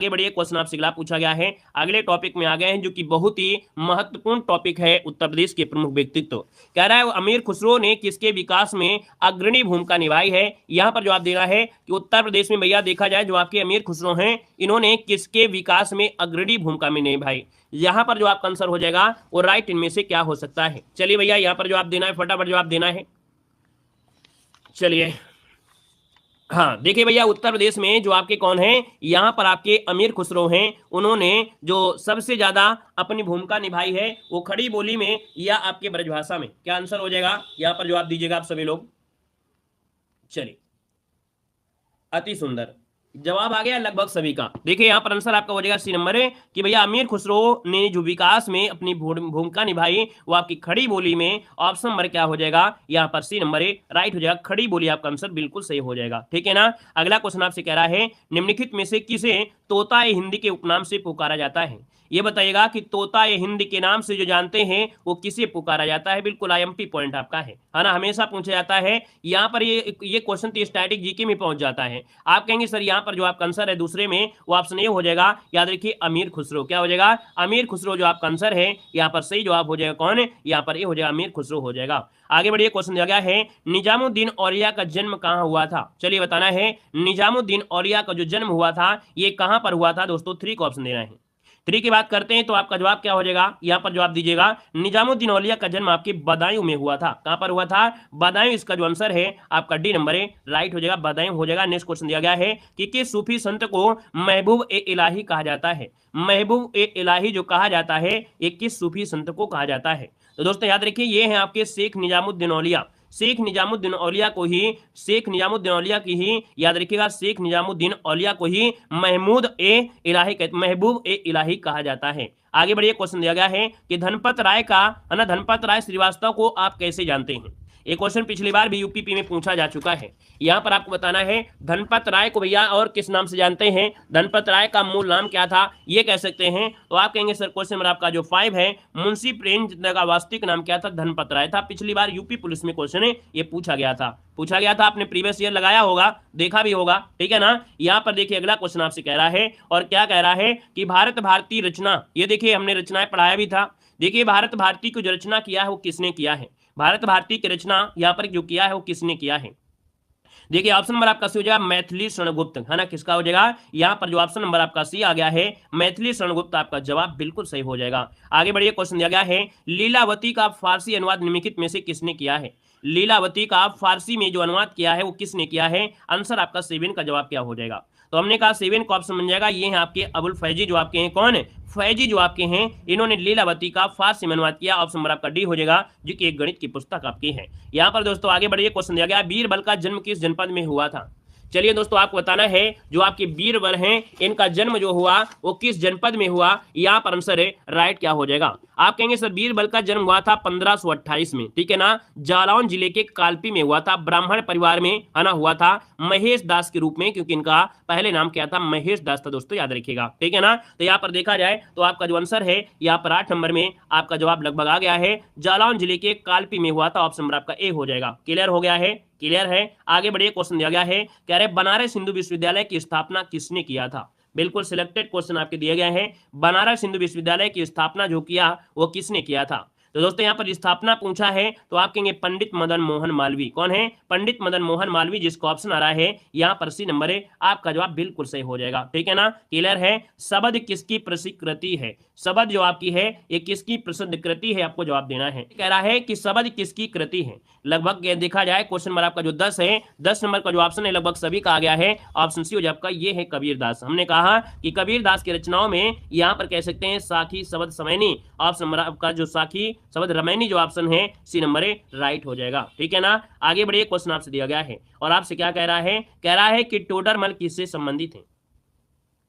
आगे बढ़िए, क्वेश्चन आपसे अगला पूछा गया है। अगले टॉपिक में आ गए हैं जो कि बहुत ही महत्वपूर्ण टॉपिक है, उत्तर प्रदेश के प्रमुख व्यक्तित्व। कह रहा है अमीर खुसरो ने किसके विकास में अग्रणी भूमिका निभाई है। यहाँ पर जवाब देना है कि उत्तर प्रदेश में भैया देखा जाए जो आपके अमीर खुसरो हैं, इन्होंने किसके विकास में अग्रणी भूमिका में निभाई। यहाँ पर जो आपका आंसर हो जाएगा वो राइट इनमें से क्या हो सकता है। चलिए भैया यहाँ पर जवाब देना है, फटाफट जवाब देना है। चलिए हाँ, देखिए भैया उत्तर प्रदेश में जो आपके कौन हैं, यहाँ पर आपके अमीर खुसरो हैं। उन्होंने जो सबसे ज्यादा अपनी भूमिका निभाई है वो खड़ी बोली में या आपके ब्रजभाषा में। क्या आंसर हो जाएगा, यहाँ पर जवाब दीजिएगा आप सभी लोग। चलिए, अति सुंदर जवाब आ गया लगभग सभी का। देखिए यहाँ पर आंसर आपका हो जाएगा सी नंबर है कि भैया अमीर खुसरो ने जो विकास में अपनी भूमिका निभाई वो आपकी खड़ी बोली में। ऑप्शन नंबर क्या हो जाएगा, यहाँ पर सी नंबर है, राइट हो जाएगा। खड़ी बोली आपका आंसर बिल्कुल सही हो जाएगा, ठीक है ना। अगला क्वेश्चन आपसे कह रहा है निम्नलिखित में से किसे तोता ए हिंदी के उपनाम से पुकारा जाता है। ये बताइएगा कि तोता ए हिंद के नाम से जो जानते हैं वो किसे पुकारा जाता है। बिल्कुल आईएमपी पॉइंट आपका है ना, हमेशा पूछा जाता है। यहाँ पर ये क्वेश्चन तो स्टैटिक जीके में पहुंच जाता है। आप कहेंगे सर यहाँ पर जो आपका आंसर है दूसरे में वो ऑप्शन ए हो जाएगा। याद रखिए अमीर खुसरो, क्या हो जाएगा, अमीर खुसरो जो आपका आंसर है। यहाँ पर सही जवाब हो जाएगा कौन है, यहाँ पर ए हो जाएगा, अमीर खुसरो हो जाएगा। आगे बढ़िए, क्वेश्चन दिया गया है निजामुद्दीन औलिया का जन्म कहाँ हुआ था। चलिए बताना है निजामुद्दीन औलिया का जो जन्म हुआ था ये कहाँ पर हुआ था दोस्तों। 3 का ऑप्शन देना है। 3 की बात करते हैं तो आपका जवाब क्या हो जाएगा, यहाँ पर जवाब दीजिएगा निजामुद्दीन औलिया का जन्म आपके बदायूं में हुआ था। कहां पर हुआ था, बदायूं। इसका जो आंसर है आपका डी नंबर है, राइट हो जाएगा, बदायूं हो जाएगा। नेक्स्ट क्वेश्चन दिया गया है कि किस सूफी संत को महबूब ए इलाही कहा जाता है। महबूब ए इलाही जो कहा जाता है ये किस सूफी संत को कहा जाता है। तो दोस्तों याद रखिए ये है आपके शेख निजामुद्दीन औलिया। शेख निजामुद्दीन औलिया को ही, शेख निजामुद्दीन औलिया की ही याद रखिएगा, शेख निजामुद्दीन औलिया को ही महमूद ए इलाही महबूब ए इलाही कहा जाता है। आगे बढ़िए, क्वेश्चन दिया गया है कि धनपत राय का है ना, धनपत राय श्रीवास्तव को आप कैसे जानते हैं। एक क्वेश्चन पिछली बार भी यूपीपी में पूछा जा चुका है। यहाँ पर आपको बताना है धनपत राय को भैया और किस नाम से जानते हैं। धनपत राय का मूल नाम क्या था ये कह सकते हैं। तो आप कहेंगे सर क्वेश्चन नंबर आपका जो 5 है, मुंशी प्रेमचंद का वास्तविक नाम क्या था, धनपत राय था। पिछली बार यूपी पुलिस में क्वेश्चन है ये पूछा गया था, आपने प्रीवियस ईयर लगाया होगा, देखा भी होगा, ठीक है ना। यहाँ पर देखिए अगला क्वेश्चन आपसे कह रहा है, और क्या कह रहा है कि भारत भारती रचना, ये देखिए हमने रचनाएं पढ़ाया भी था। देखिए भारत भारती को जो रचना किया है वो किसने किया है। भारत भारती की रचना यहाँ पर जो किया है वो किसने किया है। देखिए ऑप्शन नंबर आपका सी हो जाएगा मैथिली शरणगुप्त, है ना। किसका हो जाएगा, यहाँ पर जो ऑप्शन नंबर आपका सी आ गया है मैथिली शरणगुप्त, आपका जवाब बिल्कुल सही हो जाएगा। आगे बढ़िए, क्वेश्चन दिया गया है लीलावती का फारसी अनुवाद निम्नलिखित में से किसने किया है। लीलावती का फारसी में जो अनुवाद किया है वो किसने किया है। आंसर आपका 7 का जवाब क्या हो जाएगा। तो हमने कहा 7 का ऑप्शन बन जाएगा, ये है आपके अबुल फैजी जो आपके हैं, कौन है, फैजी जो आपके हैं, इन्होंने लीलावती का फारसी में अनुवाद किया। ऑप्शन नंबर आपका डी हो जाएगा जो कि एक गणित की पुस्तक आपकी है। यहाँ पर दोस्तों आगे बढ़िए, क्वेश्चन दिया गया बीरबल का जन्म किस जनपद में हुआ था। चलिए दोस्तों आपको बताना है जो आपके बीरबल हैं इनका जन्म जो हुआ वो किस जनपद में हुआ। यहाँ पर आंसर है राइट क्या हो जाएगा। आप कहेंगे सर बीरबल का जन्म हुआ था 1528 में, ठीक है ना। जालौन जिले के कालपी में हुआ था, ब्राह्मण परिवार में, है ना, हुआ था महेश दास के रूप में, क्योंकि इनका पहले नाम क्या था, महेश दास था दोस्तों, याद रखिएगा, ठीक है ना। तो यहाँ पर देखा जाए तो आपका जो आंसर है यहाँ पर 8 नंबर में आपका जवाब लगभग आ गया है, जालौन जिले के कालपी में हुआ था। ऑप्शन नंबर आपका ए हो जाएगा। क्लियर हो गया है, क्लियर है। आगे बढ़िए, क्वेश्चन दिया गया है कह रहे बनारस हिंदू विश्वविद्यालय की स्थापना किसने किया था। बिल्कुल सिलेक्टेड क्वेश्चन आपके दिए गए हैं, बनारस हिंदू विश्वविद्यालय की स्थापना जो किया वो किसने किया था। तो दोस्तों यहाँ पर स्थापना पूछा है तो आप कहेंगे पंडित मदन मोहन मालवीय। कौन है, पंडित मदन मोहन मालवीय, जिसको ऑप्शन आ रहा है यहाँ पर सी नंबर है, आपका जवाब बिल्कुल सही हो जाएगा, ठीक है ना। क्लियर है। शब्द किसकी प्रसिद्ध कृति है, शब्द जो आपकी है ये किसकी प्रसिद्ध कृति है, आपको जवाब देना है। कह रहा है कि शब्द किसकी कृति है। लगभग देखा जाए क्वेश्चन नंबर आपका जो 10 है, 10 नंबर का जो ऑप्शन है लगभग सभी का आ गया है। ऑप्शन सी हो जाए आपका, ये है कबीरदास। हमने कहा कि कबीरदास की रचनाओं में यहाँ पर कह सकते हैं साखी शब्द समैनी। ऑप्शन नंबर आपका जो साखी शब्द रमैनी जो ऑप्शन है सी नंबर है, राइट हो जाएगा, ठीक है ना। आगे बढ़िए, क्वेश्चन आपसे दिया गया है और आपसे क्या कह रहा है कि टोडरमल किससे संबंधित है।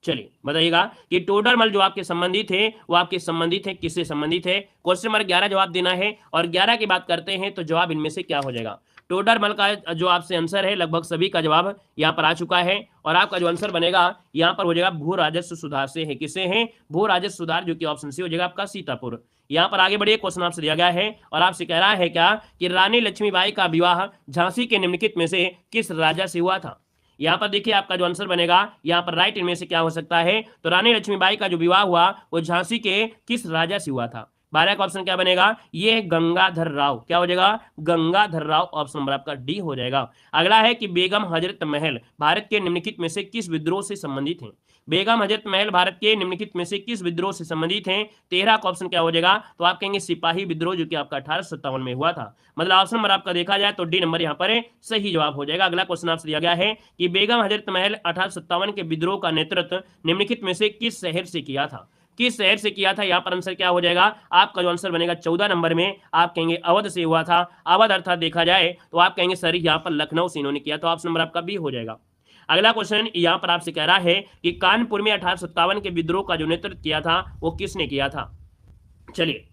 चलिए बताइएगा कि टोडरमल जो आपके संबंधित है वो आपके संबंधित है, किससे संबंधित है। क्वेश्चन नंबर 11 जवाब देना है और 11 की बात करते हैं तो जवाब इनमें से क्या हो जाएगा। टोडरमल का जो आपसे आंसर है लगभग सभी का जवाब यहाँ पर आ चुका है और आपका जो आंसर बनेगा यहाँ पर हो जाएगा भू राजस्व सुधार से है। किससे है, भू राजस्व सुधार, जो कि ऑप्शन सी हो जाएगा आपका सीतापुर। यहाँ पर आगे बढ़िए, क्वेश्चन आपसे दिया गया है और आपसे कह रहा है क्या कि रानी लक्ष्मीबाई का विवाह झांसी के निम्नलिखित में से किस राजा से हुआ था। यहाँ पर देखिए आपका जो आंसर बनेगा, यहाँ पर राइट इनमें से क्या हो सकता है, तो रानी लक्ष्मीबाई का जो विवाह हुआ वो झांसी के किस राजा से हुआ था। 12 का ऑप्शन क्या बनेगा, ये गंगाधर राव। क्या हो जाएगा, गंगाधर राव। ऑप्शन नंबर आपका डी हो जाएगा। अगला है कि बेगम हजरत महल भारत के निम्नलिखित में से किस विद्रोह से संबंधित हैं। बेगम हजरत महल भारत के निम्नलिखित में से किस विद्रोह से संबंधित हैं। 13 का ऑप्शन क्या हो जाएगा, तो आप कहेंगे सिपाही विद्रोह, जो कि आपका 1857 में हुआ था। मतलब ऑप्शन नंबर आपका देखा जाए तो डी नंबर यहाँ पर सही जवाब हो जाएगा। अगला क्वेश्चन आपसे दिया गया है कि बेगम हजरत महल 1857 के विद्रोह का नेतृत्व निम्नलिखित में से किस शहर से किया था। किस शहर से किया था, यहाँ पर आंसर क्या हो जाएगा, आपका जो आंसर बनेगा 14 नंबर में आप कहेंगे अवध से हुआ था। अवध अर्थात देखा जाए तो आप कहेंगे सर यहाँ पर लखनऊ से इन्होंने किया, तो ऑप्शन नंबर आपका बी हो जाएगा। अगला क्वेश्चन यहाँ पर आपसे कह रहा है कि कानपुर में 1857 के विद्रोह का जो नेतृत्व किया था वो किसने किया था। चलिए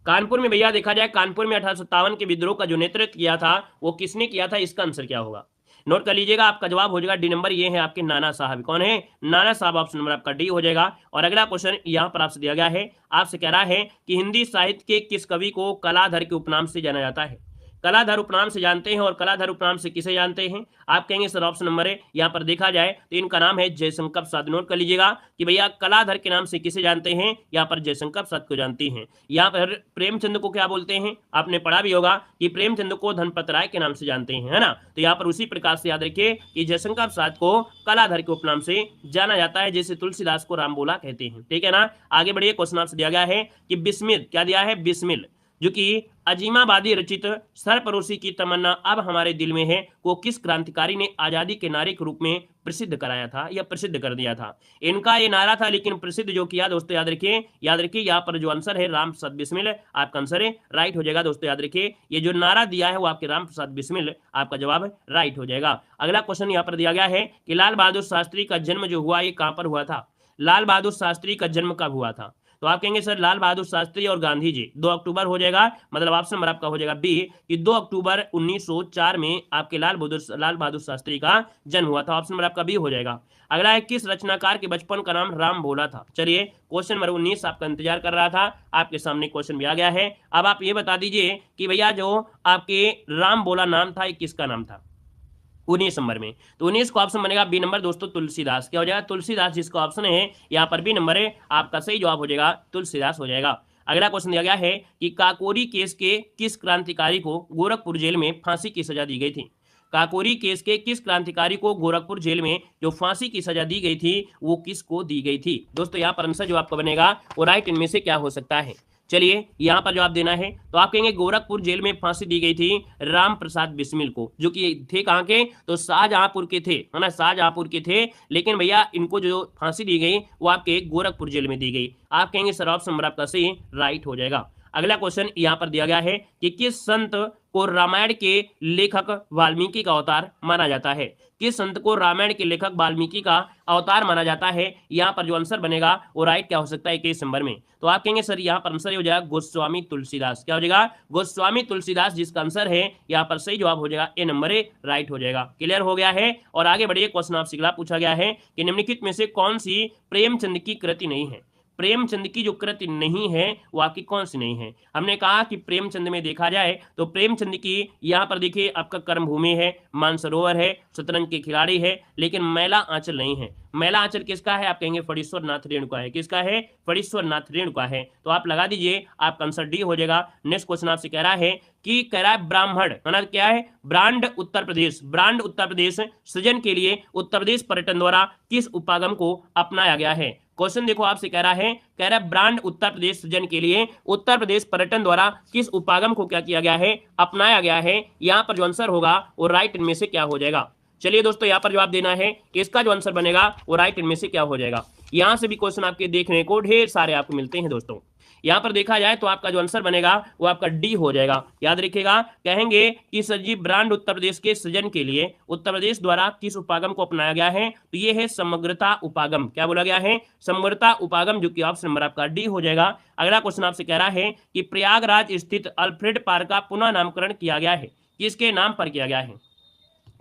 कानपुर में भैया देखा जाए, कानपुर में 1857 के विद्रोह का जो नेतृत्व किया था वो किसने किया था, इसका आंसर क्या होगा, नोट कर लीजिएगा। आपका जवाब हो जाएगा डी नंबर, ये है आपके नाना साहब। कौन है, नाना साहब। ऑप्शन नंबर आपका डी हो जाएगा। और अगला क्वेश्चन यहाँ पर आपसे दिया गया है, आपसे कह रहा है कि हिंदी साहित्य के किस कवि को कलाधर के उपनाम से जाना जाता है। कलाधर उपनाम से जानते हैं, और कलाधर उपनाम से किसे जानते हैं, आप कहेंगे सर ऑप्शन नंबर है, यहाँ पर देखा जाए तो इनका नाम है जयशंकर प्रसाद। नोट कर लीजिएगा कि भैया कलाधर के नाम से किसे जानते हैं, यहाँ पर जयशंकर प्रसाद को जानते हैं। यहाँ पर प्रेमचंद को क्या बोलते हैं, आपने पढ़ा भी होगा कि प्रेमचंद को धनपत राय के नाम से जानते हैं, है ना। तो यहाँ पर उसी प्रकार से याद रखिए कि जयशंकर प्रसाद को कलाधर के उपनाम से जाना जाता है, जैसे तुलसीदास को रामबोला कहते हैं, ठीक है ना। आगे बढ़िए, क्वेश्चन आपसे दिया गया है कि बिस्मिल, क्या दिया है, बिस्मिल, जो कि अजीमाबादी रचित सरपरोशी की तमन्ना अब हमारे दिल में है, को किस क्रांतिकारी ने आजादी के नारे के रूप में प्रसिद्ध कराया था या प्रसिद्ध कर दिया था। इनका ये नारा था, लेकिन प्रसिद्ध जो किया दोस्तों याद रखिए, यहाँ पर जो आंसर है राम प्रसाद बिस्मिल, आपका आंसर है राइट हो जाएगा। दोस्तों याद रखिए ये जो नारा दिया है वो आपके राम प्रसाद बिस्मिल, आपका जवाब राइट हो जाएगा। अगला क्वेश्चन यहाँ पर दिया गया है कि लाल बहादुर शास्त्री का जन्म जो हुआ ये कहां पर हुआ था। लाल बहादुर शास्त्री का जन्म कब हुआ था, तो आप कहेंगे सर लाल बहादुर शास्त्री और गांधी जी 2 अक्टूबर हो जाएगा। मतलब ऑप्शन नंबर आपका हो जाएगा बी कि 2 अक्टूबर 1904 में आपके लाल बहादुर शास्त्री का जन्म हुआ था। ऑप्शन नंबर आपका बी हो जाएगा। अगला है किस रचनाकार के बचपन का नाम राम भोला था। चलिए क्वेश्चन नंबर 19 आपका इंतजार कर रहा था, आपके सामने क्वेश्चन भी आ गया है। अब आप ये बता दीजिए कि भैया जो आपके राम भोला नाम था ये किसका नाम था 19 नंबर में। तो 19 का ऑप्शन बनेगा बी नंबर दोस्तों, तुलसीदास। क्या हो जाएगा, तुलसीदास जिसका ऑप्शन है यहाँ पर बी नंबर है, आपका सही जवाब हो जाएगा तुलसीदास हो जाएगा। अगला क्वेश्चन दिया गया है कि काकोरी केस के किस क्रांतिकारी को गोरखपुर जेल में फांसी की सजा दी गई थी। काकोरी केस के किस क्रांतिकारी को गोरखपुर जेल में जो फांसी की सजा दी गई थी वो किसको दी गई थी। दोस्तों यहाँ पर आंसर जो आपका बनेगा वो राइट इनमें से क्या हो सकता है। चलिए यहाँ पर जवाब देना है, तो आप कहेंगे गोरखपुर जेल में फांसी दी गई थी राम प्रसाद बिस्मिल को, जो कि थे कहाँ के, तो शाहजहांपुर के थे, है ना, शाहजहांपुर के थे। लेकिन भैया इनको जो फांसी दी गई वो आपके गोरखपुर जेल में दी गई। आप कहेंगे सर ऑप्शन नंबर आपका सही राइट हो जाएगा। अगला क्वेश्चन यहाँ पर दिया गया है कि किस संत को रामायण के लेखक वाल्मीकि का अवतार माना जाता है। किस संत को रामायण के लेखक वाल्मीकि का अवतार माना जाता है। यहाँ पर जो आंसर बनेगा वो राइट क्या हो सकता है 21 नंबर में, तो आप कहेंगे सर यहाँ पर आंसर हो जाएगा गोस्वामी तुलसीदास। क्या हो जाएगा, गोस्वामी तुलसीदास जिसका आंसर है यहाँ पर सही जवाब हो जाएगा ए नंबर ए, राइट हो जाएगा। क्लियर हो गया है। और आगे बढ़िए, क्वेश्चन आपसे अगला पूछा गया है कि निम्नलिखित में से कौन सी प्रेमचंद की कृति नहीं है। प्रेमचंद की जो कृति नहीं है वो आपकी कौन सी नहीं है। हमने कहा कि प्रेमचंद में देखा जाए तो प्रेमचंद की यहाँ पर देखिए आपका कर्मभूमि है, मानसरोवर है, शतरंज के खिलाड़ी है, लेकिन मैला आंचल नहीं है। मैला आंचल किसका है, आप कहेंगे फणीश्वर नाथ रेणुका है। किसका है, फणीश्वर नाथ रेणुका है। तो आप लगा दीजिए, आपका आंसर डी हो जाएगा। नेक्स्ट क्वेश्चन आपसे कह रहा है कि कह रहा है ब्राह्मण मतलब क्या है, ब्रांड उत्तर प्रदेश, ब्रांड उत्तर प्रदेश सृजन के लिए उत्तर प्रदेश पर्यटन द्वारा किस उपागम को अपनाया गया है। क्वेश्चन देखो आपसे कह रहा है ब्रांड उत्तर प्रदेश सृजन के लिए उत्तर प्रदेश पर्यटन द्वारा किस उपागम को क्या किया गया है, अपनाया गया है। यहाँ पर जो आंसर होगा वो राइट इनमें से क्या हो जाएगा। चलिए दोस्तों यहाँ पर जवाब देना है कि इसका जो आंसर बनेगा वो राइट इनमें से क्या हो जाएगा। यहाँ से भी क्वेश्चन आपके देखने को ढेर सारे आपको मिलते हैं दोस्तों। यहाँ पर देखा जाए तो आपका जो आंसर बनेगा वो आपका डी हो जाएगा। याद रखिएगा, कहेंगे कि सर जी ब्रांड उत्तर प्रदेश के सृजन के लिए उत्तर प्रदेश द्वारा किस उपागम को अपनाया गया है, तो ये है समग्रता उपागम। क्या बोला गया है, समग्रता उपागम, जो कि ऑप्शन नंबर आपका डी हो जाएगा। अगला क्वेश्चन आपसे कह रहा है कि प्रयागराज स्थित अल्फ्रेड पार्क का पुनः नामकरण किया गया है, किसके नाम पर किया गया है।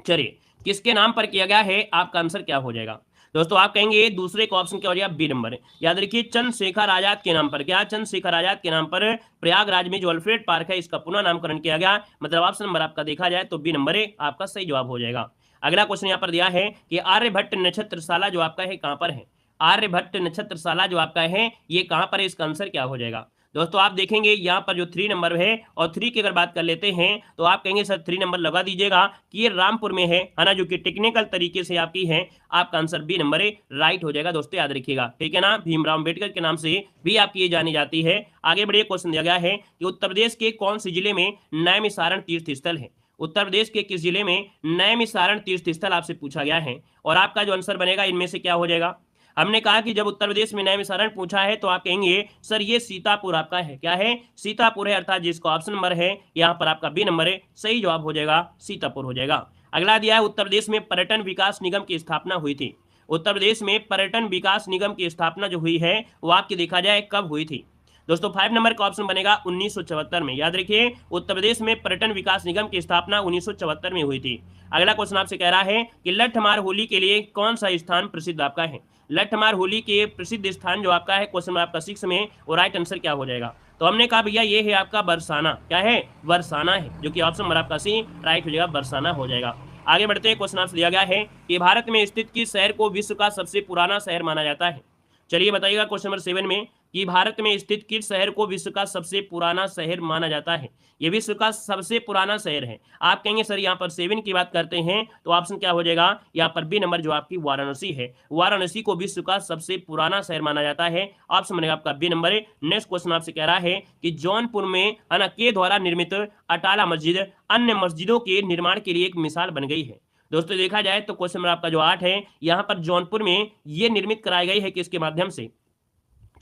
चलिए किसके नाम पर किया गया है, आपका आंसर क्या हो जाएगा दोस्तों। आप कहेंगे दूसरे का ऑप्शन क्या हो जाएगा, बी नंबर। याद रखिए चंद्रशेखर आजाद के नाम पर, क्या चंद्रशेखर आजाद के नाम पर प्रयागराज में जो अल्फ्रेड पार्क है इसका पुनः नामकरण किया गया। मतलब ऑप्शन नंबर आपका देखा जाए तो बी नंबर है, आपका सही जवाब हो जाएगा। अगला क्वेश्चन यहाँ पर दिया है कि आर्यभट्ट नक्षत्रशाला जो आपका है कहां पर है। आर्यभट्ट नक्षत्रशाला जो आपका है ये कहां पर है, इसका आंसर क्या हो जाएगा। दोस्तों आप देखेंगे यहाँ पर जो 3 नंबर है और 3 की अगर बात कर लेते हैं तो आप कहेंगे सर 3 नंबर लगा दीजिएगा कि ये रामपुर में है ना, जो कि टेक्निकल तरीके से आपकी है। आपका आंसर बी नंबर राइट हो जाएगा। दोस्तों याद रखिएगा, ठीक है ना, भीमराव अम्बेडकर के नाम से भी आपकी ये जानी जाती है। आगे बढ़िए, क्वेश्चन दिया गया है कि उत्तर प्रदेश के कौन से जिले में नैमिषारण तीर्थ स्थल है। उत्तर प्रदेश के किस जिले में नैमिषारण तीर्थ स्थल आपसे पूछा गया है, और आपका जो आंसर बनेगा इनमें से क्या हो जाएगा। हमने कहा कि जब उत्तर प्रदेश में नैमिषारण पूछा है तो आप कहेंगे सर ये सीतापुर आपका है, क्या है, सीतापुर है, अर्थात जिसको ऑप्शन नंबर है यहाँ पर आपका बी नंबर है, सही जवाब हो जाएगा सीतापुर हो जाएगा। अगला दिया है उत्तर प्रदेश में पर्यटन विकास निगम की स्थापना हुई थी। उत्तर प्रदेश में पर्यटन विकास निगम की स्थापना जो हुई है वो आपकी देखा जाए कब हुई थी। दोस्तों 5 नंबर का ऑप्शन बनेगा 1974 में। याद रखिए उत्तर प्रदेश में पर्यटन विकास निगम की स्थापना 1974 में हुई थी। अगला क्वेश्चन आपसे कह रहा है कि लठमार होली के लिए कौन सा स्थान प्रसिद्ध आपका है। लठमार होली के प्रसिद्ध स्थान जो आपका है क्वेश्चन आपका 6 में, और राइट आंसर क्या हो जाएगा। तो हमने कहा भैया ये है आपका बरसाना, क्या है, बरसाना है, जो कि ऑप्शन नंबर आपका सी राइट हो जाएगा, बरसाना हो जाएगा। आगे बढ़ते हैं, क्वेश्चन आपसे दिया गया है कि भारत में स्थित किस शहर को विश्व का सबसे पुराना शहर माना जाता है। चलिए बताइएगा क्वेश्चन नंबर 7 में कि भारत में स्थित किस शहर को विश्व का सबसे पुराना शहर माना जाता है। ये विश्व का सबसे पुराना शहर है। आप कहेंगे सर यहाँ पर 7 की बात करते हैं तो ऑप्शन क्या हो जाएगा, यहाँ पर बी नंबर जो आपकी वाराणसी है, वाराणसी को विश्व का सबसे पुराना शहर माना जाता है। ऑप्शन बनेगा आपका बी नंबर। नेक्स्ट क्वेश्चन आपसे कह रहा है कि जौनपुर में है के द्वारा निर्मित अटाला मस्जिद अन्य मस्जिदों के निर्माण के लिए एक मिसाल बन गई है। दोस्तों देखा जाए तो क्वेश्चन नंबर आपका जो 8 है यहाँ पर जौनपुर में ये निर्मित कराई गई है किसके माध्यम से।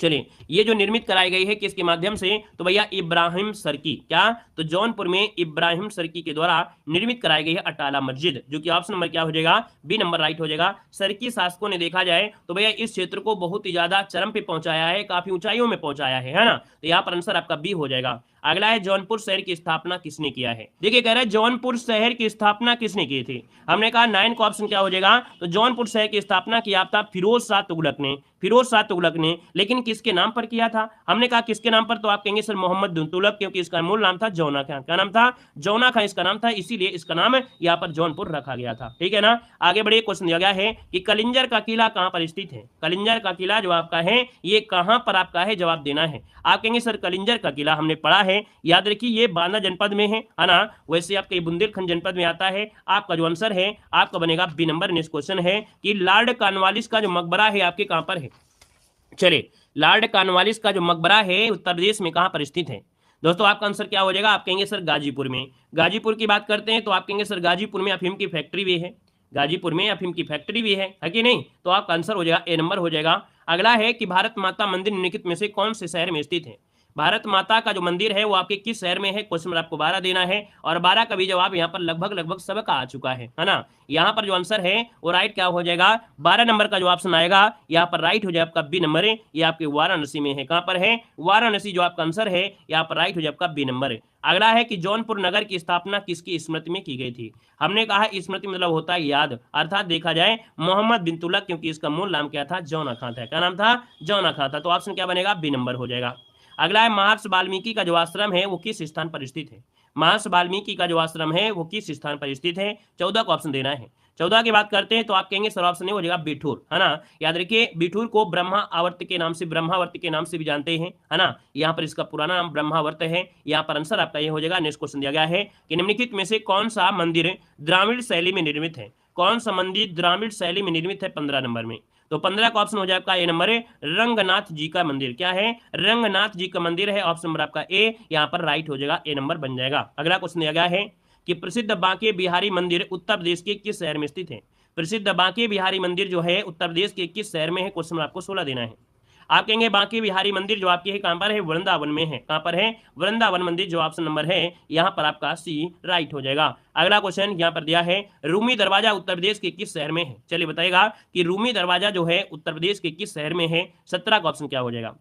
चलिए ये जो निर्मित कराई गई है किसके माध्यम से, तो भैया इब्राहिम सरकी, क्या, तो जौनपुर में इब्राहिम सरकी के द्वारा निर्मित कराई गई है अटाला मस्जिद, जो कि ऑप्शन नंबर क्या हो जाएगा, बी नंबर राइट हो जाएगा। सरकी शासकों ने देखा जाए तो भैया इस क्षेत्र को बहुत ही ज्यादा चरम पे पहुंचाया है, काफी ऊंचाइयों में पहुंचाया है ना, तो यहाँ पर आंसर आपका बी हो जाएगा। अगला है जौनपुर शहर की स्थापना किसने किया है। देखिए कह रहा है जौनपुर शहर की स्थापना किसने की थी। हमने कहा 9 का ऑप्शन क्या हो जाएगा, तो जौनपुर शहर की स्थापना किया था फिरोज शाह तुगलक ने, फिरोज शाह तुगलक ने, लेकिन किसके नाम पर किया था। हमने कहा किसके नाम पर, तो आप कहेंगे सर मोहम्मद बिन तुगलक, क्योंकि इसका मूल नाम था जौना खां। क्या नाम था, जौना खां इसका नाम था, इसीलिए इसका नाम यहाँ पर जौनपुर रखा गया था, ठीक है ना। आगे बढ़िए, क्वेश्चन दिया गया है कि कलिंजर का किला कहां पर स्थित है। कलिंजर का किला जो आपका है ये कहां पर आपका है, जवाब देना है। आप कहेंगे सर कलिंजर का किला हमने पढ़ा है, याद रखिए ये बांदा जनपद में है ना, वैसे आपके बुंदेलखंड जनपद में आता है। आपका जो आंसर है आपका बनेगा बी नंबर। नेक्स्ट क्वेश्चन है कि लॉर्ड कॉर्नवालिस का जो मकबरा है आपके कहां पर है। चलिए लॉर्ड कॉर्नवालिस का जो मकबरा है उत्तर प्रदेश में कहां पर स्थित है। दोस्तों आपका आंसर क्या हो जाएगा, आप कहेंगे सर गाजीपुर में। गाजीपुर की बात करते हैं तो आप कहेंगे सर गाजीपुर में अफीम की फैक्ट्री भी है, गाजीपुर में अफीम की फैक्ट्री भी है कि नहीं, तो आपका आंसर हो जाएगा ए नंबर हो जाएगा। अगला है कि भारत माता मंदिर निम्नलिखित में से कौन से शहर में स्थित है। भारत माता का जो मंदिर है वो आपके किस शहर में है, क्वेश्चन आपको 12 देना है, और 12 का भी जवाब यहाँ पर लगभग सबका आ चुका है ना। यहाँ पर जो आंसर है वो राइट क्या हो जाएगा, 12 नंबर का जो ऑप्शन आएगा यहाँ पर राइट हो जाए आपका बी नंबर है, ये आपके वाराणसी में है। कहाँ पर है, वाराणसी, जो आपका आंसर है यहाँ पर राइट हो जाए आपका बी नंबर है। अगला है कि जौनपुर नगर की स्थापना किसकी स्मृति में की गई थी। हमने कहा स्मृति मतलब होता है याद, अर्थात देखा जाए मोहम्मद बिन तुगलक, क्योंकि इसका मूल नाम क्या था, जौना खां था। क्या नाम था, जौना खां था, तो ऑप्शन क्या बनेगा, बी नंबर हो जाएगा। अगला है महर्षि वाल्मीकि का जो आश्रम है वो किस स्थान पर स्थित है। महर्षि वाल्मीकि का जो आश्रम है वो किस स्थान पर स्थित है, 14 का ऑप्शन देना है। 14 की बात करते हैं तो आप कहेंगे सर ऑप्शन हो जाएगा बिठूर, है ना। याद रखिए बिठूर को ब्रह्मावर्त के नाम से भी जानते हैं, है ना। यहाँ पर इसका पुराना नाम ब्रह्मावर्त है। यहाँ पर आंसर आपका ये हो जाएगा। नेक्स्ट क्वेश्चन दिया गया है कि निम्नलिखित में से कौन सा मंदिर द्राविड़ शैली में निर्मित है। कौन सा मंदिर द्राविड़ शैली में निर्मित है 15 नंबर में, तो 15 का ऑप्शन हो जाए आपका ए नंबर है, रंगनाथ जी का मंदिर। क्या है, रंगनाथ जी का मंदिर है, ऑप्शन नंबर आपका ए यहाँ पर राइट हो जाएगा, ए नंबर बन जाएगा। अगला क्वेश्चन दिया गया है कि प्रसिद्ध बांके बिहारी मंदिर उत्तर प्रदेश के किस शहर में स्थित है। प्रसिद्ध बांके बिहारी मंदिर जो है उत्तर प्रदेश के किस शहर में है, क्वेश्चन आपको 16 देना है। आप कहेंगे बांके बिहारी मंदिर जो आपके है कहां पर है, वृंदावन में है। कहां पर है, वृंदावन मंदिर, जो ऑप्शन नंबर है यहां पर आपका सी राइट हो जाएगा। अगला क्वेश्चन यहां पर दिया है रूमी दरवाजा उत्तर प्रदेश के किस शहर में है। चलिए बताइएगा कि रूमी दरवाजा जो है उत्तर प्रदेश के किस शहर में है, 17 का ऑप्शन क्या हो जाएगा।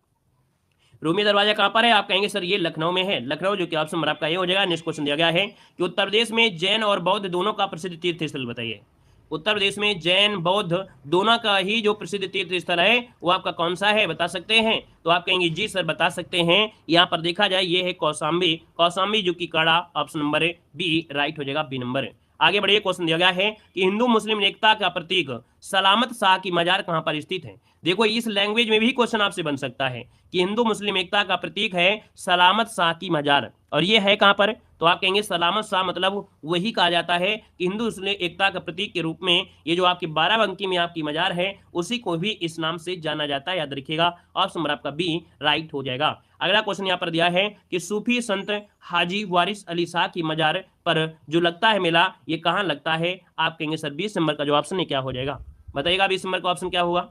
रूमी दरवाजा कहां पर है, आप कहेंगे सर ये लखनऊ में है, लखनऊ, जो कि ऑप्शन नंबर आपका ये हो जाएगा। नेक्स्ट क्वेश्चन दिया गया है कि उत्तर प्रदेश में जैन और बौद्ध दोनों का प्रसिद्ध तीर्थ स्थल बताइए। उत्तर प्रदेश में जैन बौद्ध दोनों का ही जो प्रसिद्ध तीर्थ स्थल है वो आपका कौन सा है, बता सकते हैं, तो आप कहेंगे जी सर बता सकते हैं। यहाँ पर देखा जाए ये है कौशाम्बी, कौशाम्बी जो कि कड़ा, ऑप्शन नंबर बी राइट हो जाएगा, बी नंबर। आगे बढ़िए, क्वेश्चन दिया गया है कि हिंदू मुस्लिम एकता का प्रतीक सलामत शाह की मजार कहां पर स्थित है। देखो इस लैंग्वेज में भी क्वेश्चन आपसे बन सकता है कि हिंदू मुस्लिम एकता का प्रतीक है सलामत शाह की मजार, और ये है कहां पर, तो आप कहेंगे सलामत शाह मतलब वही कहा जाता है कि हिंदू मुस्लिम एकता का प्रतीक के रूप में ये जो आपकी बाराबंकी में आपकी मजार है उसी को भी इस नाम से जाना जाता है, याद रखिएगा। ऑप्शन नंबर आपका बी राइट हो जाएगा। अगला क्वेश्चन यहाँ पर दिया है कि सूफी संत हाजी वारिस अली शाह की मजार पर जो लगता है मेला ये कहाँ लगता है। आप कहेंगे सर 20 नंबर का जो ऑप्शन है क्या हो जाएगा, बताइएगा 20 नंबर का ऑप्शन क्या होगा।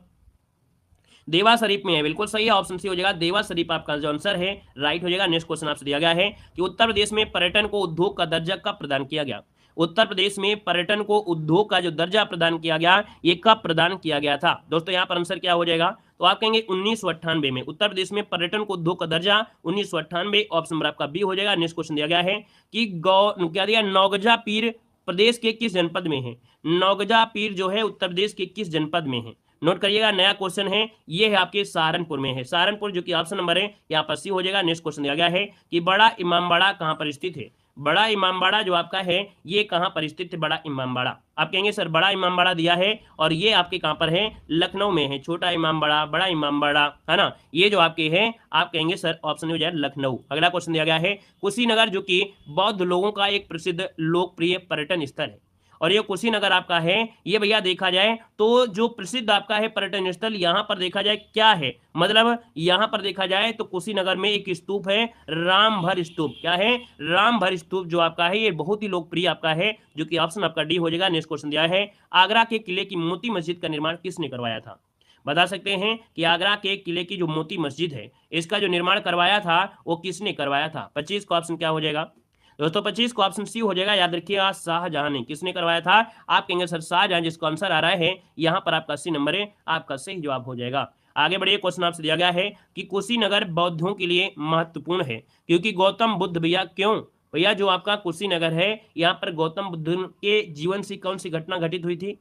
देवा शरीफ में है, बिल्कुल सही है, ऑप्शन सी हो जाएगा, देवा शरीफ आपका जो आंसर है राइट हो जाएगा। नेक्स्ट क्वेश्चन आपसे दिया गया है कि उत्तर प्रदेश में पर्यटन को उद्योग का दर्जा कब प्रदान किया गया। उत्तर प्रदेश में पर्यटन को उद्योग का जो दर्जा प्रदान किया गया ये कब प्रदान किया गया था। दोस्तों यहाँ पर आंसर क्या हो जाएगा, तो आप कहेंगे 1998 में उत्तर प्रदेश में पर्यटन को उद्योग का दर्जा 1998, ऑप्शन नंबर आपका बी हो जाएगा। नेक्स्ट क्वेश्चन दिया गया है कि क्या दिया, नौगजा पीर प्रदेश के किस जनपद में है। नौगजा पीर जो है उत्तर प्रदेश के किस जनपद में है, नोट करिएगा, नया क्वेश्चन है, ये है आपके सहारनपुर में है, सहारनपुर जो कि ऑप्शन नंबर है यहाँ पर सी हो जाएगा। नेक्स्ट क्वेश्चन दिया गया है कि बड़ा इमामबाड़ा कहाँ पर स्थित है। बड़ा इमामबाड़ा जो आपका है ये कहाँ पर स्थित है, बड़ा इमामबाड़ा। आप कहेंगे सर बड़ा इमामबाड़ा दिया है और ये आपके कहाँ पर है, लखनऊ में है। छोटा इमामबाड़ा, बड़ा इमामबाड़ा है ना, ये जो आपके है आप कहेंगे सर ऑप्शन हो जाए लखनऊ। अगला क्वेश्चन दिया गया है कुशीनगर जो कि बौद्ध लोगों का एक प्रसिद्ध लोकप्रिय पर्यटन स्थल है, और ये कुशीनगर आपका है, ये भैया देखा जाए तो जो प्रसिद्ध आपका है पर्यटन स्थल यहाँ पर देखा जाए क्या है, मतलब यहाँ पर देखा जाए तो कुशीनगर में एक स्तूप है रामभर स्तूप। क्या है, रामभर स्तूप जो आपका है ये बहुत ही लोकप्रिय आपका है, जो कि ऑप्शन आपका डी हो जाएगा। नेक्स्ट क्वेश्चन दिया है आगरा के किले की मोती मस्जिद का निर्माण किसने करवाया था। बता सकते हैं कि आगरा के किले की जो मोती मस्जिद है इसका जो निर्माण करवाया था वो किसने करवाया था। 25 का ऑप्शन क्या हो जाएगा दोस्तों, 25 को ऑप्शन सी हो जाएगा, याद रखिएगा शाहजहां ने। किसने करवाया था, आप कहेंगे सर शाहजहां, जिसको आंसर आ रहा है यहाँ पर आपका सी नंबर है, आपका सही जवाब हो जाएगा। आगे बढ़िए, क्वेश्चन आपसे दिया गया है कि कुशीनगर बौद्धों के लिए महत्वपूर्ण है क्योंकि गौतम बुद्ध भैया क्यों, भैया जो आपका कुशीनगर है यहाँ पर गौतम बुद्ध के जीवन से कौन सी घटना घटित हुई थी।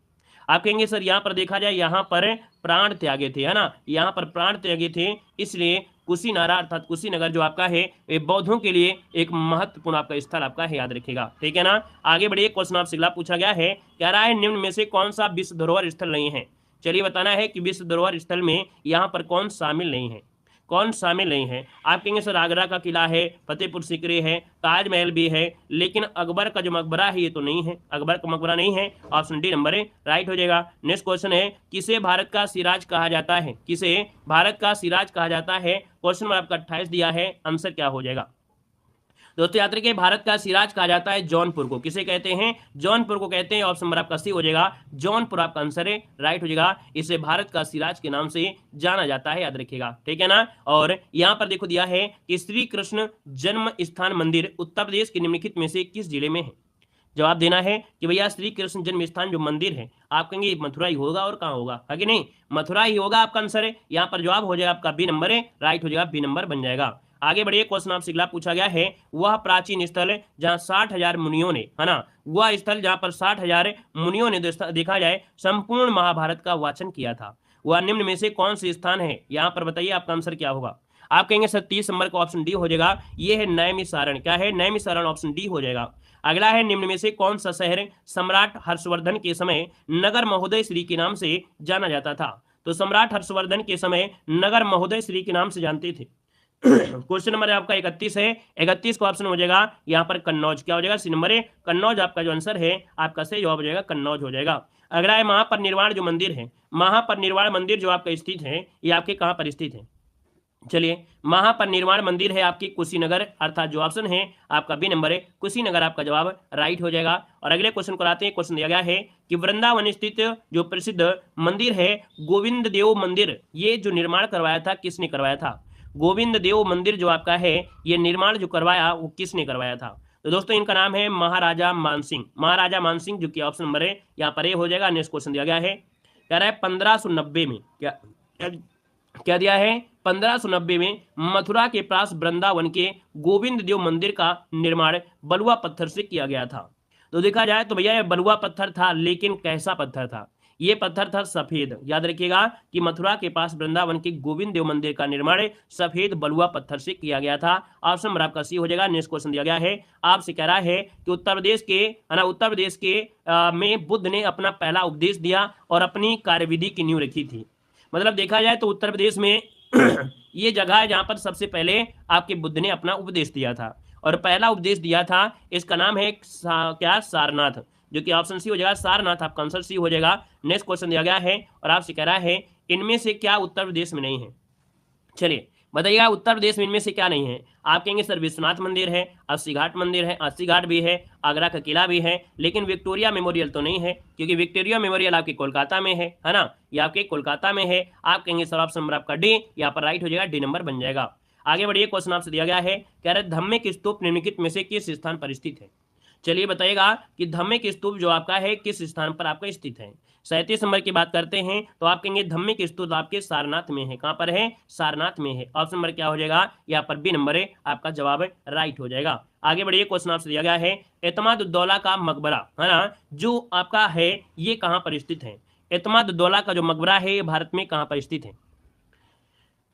आप कहेंगे सर यहाँ पर देखा जाए यहाँ पर प्राण त्यागे थे, है ना, यहाँ पर प्राण त्यागे थे, इसलिए कुशीनारा अर्थात कुशीनगर जो आपका है ये बौद्धों के लिए एक महत्वपूर्ण आपका स्थल आपका है, याद रखिएगा, ठीक है ना। आगे बढ़िए, क्वेश्चन आपसे अगला पूछा गया है, कह रहा है निम्न में से कौन सा विश्व धरोहर स्थल नहीं है। चलिए बताना है कि विश्व धरोहर स्थल में यहाँ पर कौन शामिल नहीं है, कौन शामिल नहीं है। आप कहेंगे सर आगरा का किला है, फतेहपुर सीकरी है, ताजमहल भी है, लेकिन अकबर का जो मकबरा है ये तो नहीं है, अकबर का मकबरा नहीं है, ऑप्शन डी नंबर है राइट हो जाएगा। नेक्स्ट क्वेश्चन है किसे भारत का सिराज कहा जाता है, किसे भारत का सिराज कहा जाता है, क्वेश्चन नंबर आपका 28 दिया है, आंसर क्या हो जाएगा दोस्तों, याद रखिए भारत का सिराज कहा जाता है जौनपुर को। किसे कहते हैं, जौनपुर को कहते हैं, ऑप्शन नंबर आपका सी हो जाएगा, जौनपुर आपका आंसर है राइट हो जाएगा। इसे भारत का सिराज के नाम से जाना जाता है, याद रखिएगा, ठीक है ना। और यहाँ पर देखो दिया है कि श्री कृष्ण जन्म स्थान मंदिर उत्तर प्रदेश के निम्नलिखित में से किस जिले में है। जवाब देना है कि भैया श्री कृष्ण जन्म स्थान जो मंदिर है आप कहेंगे मथुरा ही होगा, और कहाँ होगा, है कि नहीं, मथुरा ही होगा आपका आंसर है। यहाँ पर जवाब हो जाएगा आपका बी नंबर है राइट हो जाएगा, बी नंबर बन जाएगा। आगे बढ़िए, क्वेश्चन आपसे अगला पूछा गया है वह प्राचीन स्थल जहां 60,000 मुनियों ने, है ना, वह स्थल जहां पर 60,000 मुनियों ने देखा जाए संपूर्ण महाभारत का वाचन किया था, वह निम्न में से कौन से स्थान है, यहाँ पर बताइए आपका आंसर क्या होगा। आप कहेंगे सर 30 नंबर का ऑप्शन डी हो जाएगा, ये है नैमिषारण। क्या है, नैमिषारण, ऑप्शन डी हो जाएगा। अगला है निम्न में से कौन सा शहर सम्राट हर्षवर्धन के समय नगर महोदय श्री के नाम से जाना जाता था। तो सम्राट हर्षवर्धन के समय नगर महोदय श्री के नाम से जानते थे। क्वेश्चन नंबर आपका 31 है, 31 का ऑप्शन हो जाएगा यहाँ पर कन्नौज। क्या हो जाएगा, सी नंबर है कन्नौज, आपका जो आंसर है आपका सही जवाब हो जाएगा कन्नौज हो जाएगा। अगला है महापरिनिर्वाण जो मंदिर है, महापरिनिर्वाण मंदिर जो आपका स्थित है ये आपके कहाँ पर स्थित है। चलिए, महापरिनिर्वाण मंदिर है आपकी कुशीनगर, अर्थात जो ऑप्शन है आपका बी नंबर है कुशीनगर, आपका जवाब राइट हो जाएगा। और अगले क्वेश्चन को आते हैं, क्वेश्चन दिया गया है कि वृंदावन स्थित जो प्रसिद्ध मंदिर है गोविंद देव मंदिर, ये जो निर्माण करवाया था किसने करवाया था। गोविंद देव मंदिर जो आपका है ये निर्माण जो करवाया वो किसने करवाया था। तो दोस्तों इनका नाम है महाराजा मानसिंह, महाराजा मानसिंह, जो कि ऑप्शन नंबर है यहाँ पर ए हो जाएगा। नेक्स्ट क्वेश्चन दिया गया है, कह रहा है 1590 में क्या दिया है, 1590 में मथुरा के पास वृंदावन के गोविंद देव मंदिर का निर्माण बलुआ पत्थर से किया गया था। तो देखा जाए तो भैया ये बलुआ पत्थर था, लेकिन कैसा पत्थर था, ये पत्थर था सफेद। याद रखिएगा कि मथुरा के पास वृंदावन के गोविंद देव मंदिर का निर्माण सफेद बलुआ पत्थर से किया गया था। ऑप्शन नंबर आपका सी हो जाएगा। नेक्स्ट क्वेश्चन दिया गया है, आपसे कह रहा है कि उत्तर प्रदेश के में बुद्ध ने अपना पहला उपदेश दिया और अपनी कार्यविधि की नींव रखी थी। मतलब देखा जाए तो उत्तर प्रदेश में ये जगह है जहां पर सबसे पहले आपके बुद्ध ने अपना उपदेश दिया था, और पहला उपदेश दिया था इसका नाम है क्या, सारनाथ, जो कि ऑप्शन सी हो जाएगा। सारनाथ आपका आंसर सी हो जाएगा। नेक्स्ट क्वेश्चन दिया गया है और आपसे कह रहा है इनमें से क्या उत्तर प्रदेश में नहीं है। चलिए बताइएगा उत्तर प्रदेश में इनमें से क्या नहीं है। आप कहेंगे सर विश्वनाथ मंदिर है, अस्सी घाट मंदिर है, अस्सी घाट भी है, आगरा का किला भी है, लेकिन विक्टोरिया मेमोरियल तो नहीं है, क्योंकि विक्टोरिया मेमोरियल आपके कोलकाता में है ना, ये आपके कोलकाता में है। आप कहेंगे सर ऑप्शन नंबर आपका डी, यहाँ पर राइट हो जाएगा, डी नंबर बन जाएगा। आगे बढ़िए, क्वेश्चन आपसे दिया गया है, कह रहे धम्मिक स्तूप निम्नलिखित में से किस स्थान पर स्थित है। चलिए बताइएगा कि धम्मिक स्तूप जो आपका है किस स्थान पर आपका स्थित है। 37 नंबर की बात करते हैं तो आप कहेंगे धम्मिक स्तूप आपके सारनाथ में है। कहां पर है, सारनाथ में है। ऑप्शन नंबर क्या हो जाएगा, यहाँ पर बी नंबर है आपका जवाब राइट हो जाएगा। आगे बढ़िए, क्वेश्चन आपसे दिया गया है एतमाद-उद-दौला का मकबरा है ना, जो आपका है ये कहां पर स्थित है। एतमाद-उद-दौला का जो मकबरा है ये भारत में कहां पर स्थित है।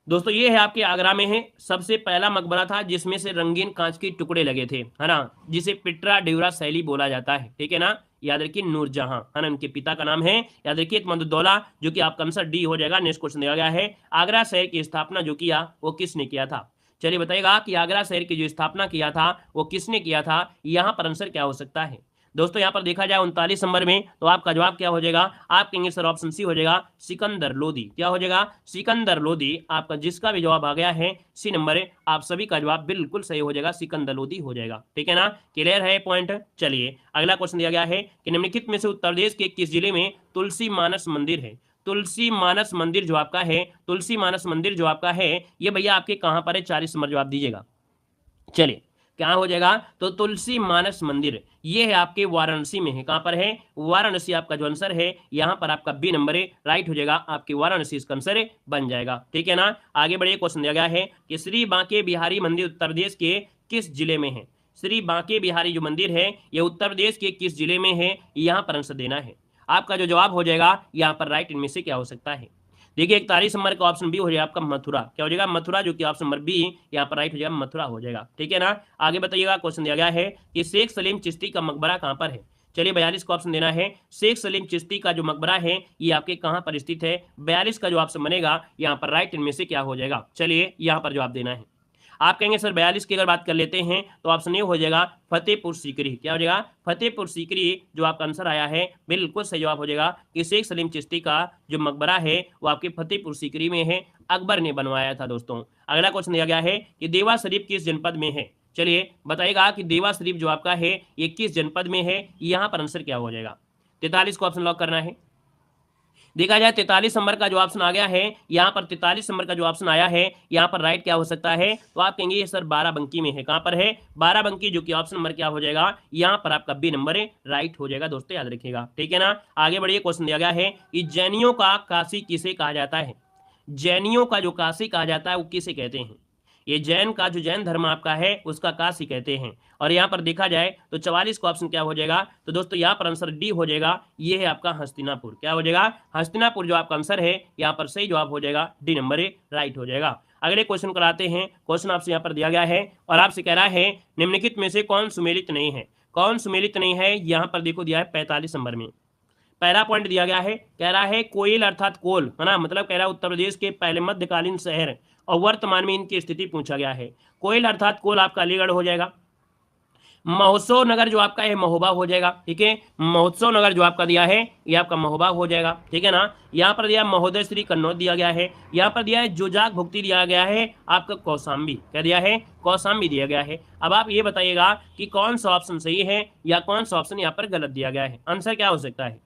दोस्तों ये है आपके आगरा में है। सबसे पहला मकबरा था जिसमें से रंगीन कांच के टुकड़े लगे थे है ना, जिसे पिट्रा ड्यूरा शैली बोला जाता है। ठीक है ना, याद रखिए नूरजहां है ना, उनके पिता का नाम है। याद रखिए एतमाद-उद-दौला, जो कि आपका आंसर डी हो जाएगा। नेक्स्ट क्वेश्चन दिया गया है, आगरा शहर की स्थापना जो किया वो किसने किया था। चलिए बताइएगा कि आगरा शहर की जो स्थापना किया था वो किसने किया था। यहाँ पर आंसर क्या हो सकता है। दोस्तों यहाँ पर देखा जाए 39 नंबर में तो आपका जवाब क्या हो जाएगा, आप कहेंगे सर ऑप्शन सी हो जाएगा, सिकंदर लोदी। क्या हो जाएगा, सिकंदर लोदी। आपका जिसका भी जवाब आ गया है सी नंबर है, आप सभी का जवाब बिल्कुल सही हो जाएगा, सिकंदर लोदी हो जाएगा। ठीक है ना, क्लियर है पॉइंट। चलिए अगला क्वेश्चन दिया गया है कि निम्नलिखित में से उत्तर प्रदेश के किस जिले में तुलसी मानस मंदिर है। तुलसी मानस मंदिर जो आपका है, तुलसी मानस मंदिर जो आपका है ये भैया आपके कहां पर है, 40 नंबर जवाब दीजिएगा। चलिए क्या हो जाएगा, तो तुलसी मानस मंदिर ये है आपके वाराणसी में है। कहां पर है, वाराणसी। आपका जो आंसर है यहां पर आपका बी नंबर है राइट हो जाएगा, आपके वाराणसी इसका आंसर बन जाएगा। ठीक है ना, आगे बढ़िए, क्वेश्चन दिया गया है कि श्री बांके बिहारी मंदिर उत्तर प्रदेश के किस जिले में है। श्री बांके बिहारी जो मंदिर है ये उत्तर प्रदेश के किस जिले में है, यहाँ पर आंसर देना है। आपका जो जवाब हो जाएगा यहाँ पर राइट इनमें से क्या हो सकता है। देखिए 41 नंबर का ऑप्शन बी हो जाएगा आपका मथुरा। क्या हो जाएगा, मथुरा, जो कि ऑप्शन नंबर बी यहाँ पर राइट हो जाएगा, मथुरा हो जाएगा। ठीक है ना, आगे बताइएगा, क्वेश्चन दिया गया है कि शेख सलीम चिश्ती का मकबरा कहाँ पर है। चलिए 42 का ऑप्शन देना है, शेख सलीम चिश्ती का जो मकबरा है ये आपके कहाँ पर स्थित है। 42 का जो ऑप्शन बनेगा यहाँ पर राइट इनमें से क्या हो जाएगा। चलिए यहाँ पर जवाब देना है। आप कहेंगे सर 42 की अगर बात कर लेते हैं तो ऑप्शन ए हो जाएगा फतेहपुर सीकरी। क्या हो जाएगा, फतेहपुर सीकरी जो आपका आंसर आया है बिल्कुल सही जवाब हो जाएगा कि शेख सलीम चिश्ती का जो मकबरा है वो आपके फतेहपुर सीकरी में है, अकबर ने बनवाया था। दोस्तों अगला क्वेश्चन दिया गया है कि देवा शरीफ किस जनपद में है। चलिए बताइएगा कि देवा शरीफ जो आपका है ये किस जनपद में है, यहाँ पर आंसर क्या हो जाएगा। 43 को ऑप्शन लॉक करना है। देखा जाए 43 नंबर का जो ऑप्शन आ गया है, यहाँ पर 43 नंबर का जो ऑप्शन आया है यहाँ पर राइट क्या हो सकता है, तो आप कहेंगे ये सर बाराबंकी में है। कहाँ पर है, बाराबंकी, जो कि ऑप्शन नंबर क्या हो जाएगा, यहाँ पर आपका बी नंबर राइट हो जाएगा। दोस्तों याद रखिएगा। ठीक है ना, आगे बढ़िए, क्वेश्चन दिया गया है कि जैनियों का काशी किसे कहा जाता है। जैनियों का जो काशी कहा जाता है वो किसे कहते हैं। ये जैन का जो जैन धर्म आपका है उसका काशी कहते हैं। और यहाँ पर देखा जाए तो 44 का ऑप्शन क्या हो जाएगा, तो दोस्तों यहाँ पर आंसर डी हो जाएगा, ये है आपका हस्तिनापुर। क्या हो जाएगा, हस्तिनापुर जो आपका आंसर है यहाँ पर सही जवाब हो जाएगा, डी नंबर राइट हो जाएगा। अगले क्वेश्चन कराते हैं। क्वेश्चन आपसे यहाँ पर दिया गया है और आपसे कह रहा है निम्नलिखित में से कौन सुमेलित नहीं है। कौन सुमेलित नहीं है, यहाँ पर देखो दिया है 45 नंबर में। पहला पॉइंट दिया गया है, कह रहा है कोयल अर्थात कोल है ना, मतलब कह रहा है उत्तर प्रदेश के पहले मध्यकालीन शहर और वर्तमान में इनकी स्थिति पूछा गया है। कोयल अर्थात कोल आपका अलीगढ़ हो जाएगा। महोत्सव नगर जो आपका है महोबा हो जाएगा। ठीक है, महोत्सव नगर जो आपका दिया है ये आपका महोबा हो जाएगा। ठीक है ना, यहाँ पर दिया महोदय श्री कन्नौज दिया गया है। यहाँ पर दिया है जोजाक भुक्ति दिया गया है आपका कौशाम्बी। क्या दिया है, कौशाम्बी दिया गया है। अब आप ये बताइएगा कि कौन सा ऑप्शन सही है या कौन सा ऑप्शन यहाँ पर गलत दिया गया है। आंसर क्या हो सकता है।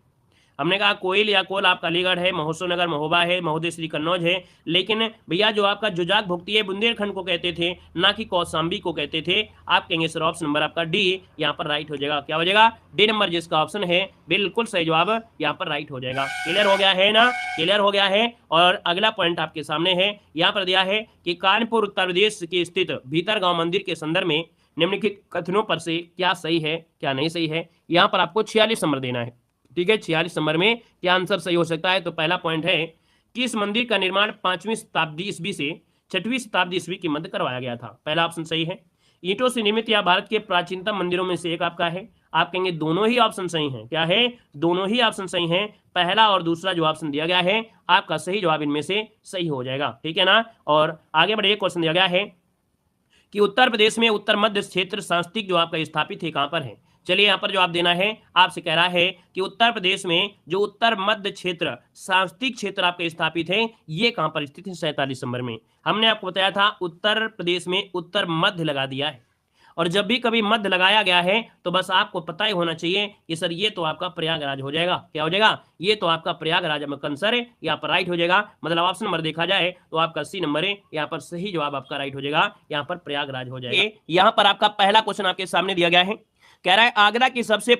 हमने कहा कोयल या कोल आपका अलीगढ़ है, महोत्सव नगर महोबा है, महोदय श्री कन्नौज है, लेकिन भैया जो आपका जुजाक भुक्ति है बुंदेलखंड को कहते थे, ना कि कौशाम्बी को कहते थे। आप कहेंगे सर ऑप्शन नंबर आपका डी यहाँ पर राइट हो जाएगा। क्या हो जाएगा, डी नंबर जिसका ऑप्शन है बिल्कुल सही जवाब यहाँ पर राइट हो जाएगा। क्लियर हो गया है ना, क्लियर हो गया है। और अगला पॉइंट आपके सामने है, यहाँ पर दिया है कि कानपुर उत्तर प्रदेश के स्थित भीतरगांव मंदिर के संदर्भ में निम्नलिखित कथनों पर से क्या सही है क्या नहीं सही है। यहाँ पर आपको 46 नंबर देना है। ठीक है, 46 नंबर में क्या आंसर सही हो सकता है? तो पहला पॉइंट है कि इस मंदिर का निर्माण 5वीं शताब्दी ईस्वी से 6वीं शताब्दी ईस्वी के मध्य करवाया गया था। पहला ऑप्शन सही है। ईंटों से निर्मित या भारत के प्राचीनतम मंदिरों में से एक आपका है। आप कहेंगे दोनों ही ऑप्शन सही हैं। क्या है? दोनों ही ऑप्शन सही हैं। पहला और दूसरा जो ऑप्शन दिया गया है आपका सही जवाब इनमें से सही हो जाएगा। ठीक है ना? और आगे बढ़े, क्वेश्चन दिया गया है कि उत्तर प्रदेश में उत्तर मध्य क्षेत्र सांस्कृतिक जो आपका स्थापित है कहां पर है? चलिए यहाँ पर जवाब देना है। आपसे कह रहा है कि उत्तर प्रदेश में जो उत्तर मध्य क्षेत्र सांस्कृतिक क्षेत्र आपका स्थापित है ये कहां पर स्थित है? 47 नंबर में। हमने आपको बताया था उत्तर प्रदेश में उत्तर मध्य लगा दिया है, और जब भी कभी मध्य लगाया गया है तो बस आपको पता ही होना चाहिए कि सर ये तो आपका प्रयागराज हो जाएगा। क्या हो जाएगा? ये तो आपका प्रयागराज में आंसर है, यहाँ पर राइट हो जाएगा। मतलब ऑप्शन नंबर देखा जाए तो आपका सी नंबर है, यहाँ पर सही जवाब आपका राइट हो जाएगा, यहाँ पर प्रयागराज हो जाएगा। यहाँ पर आपका पहला क्वेश्चन आपके सामने दिया गया है, कह रहा है आगरा की सबसे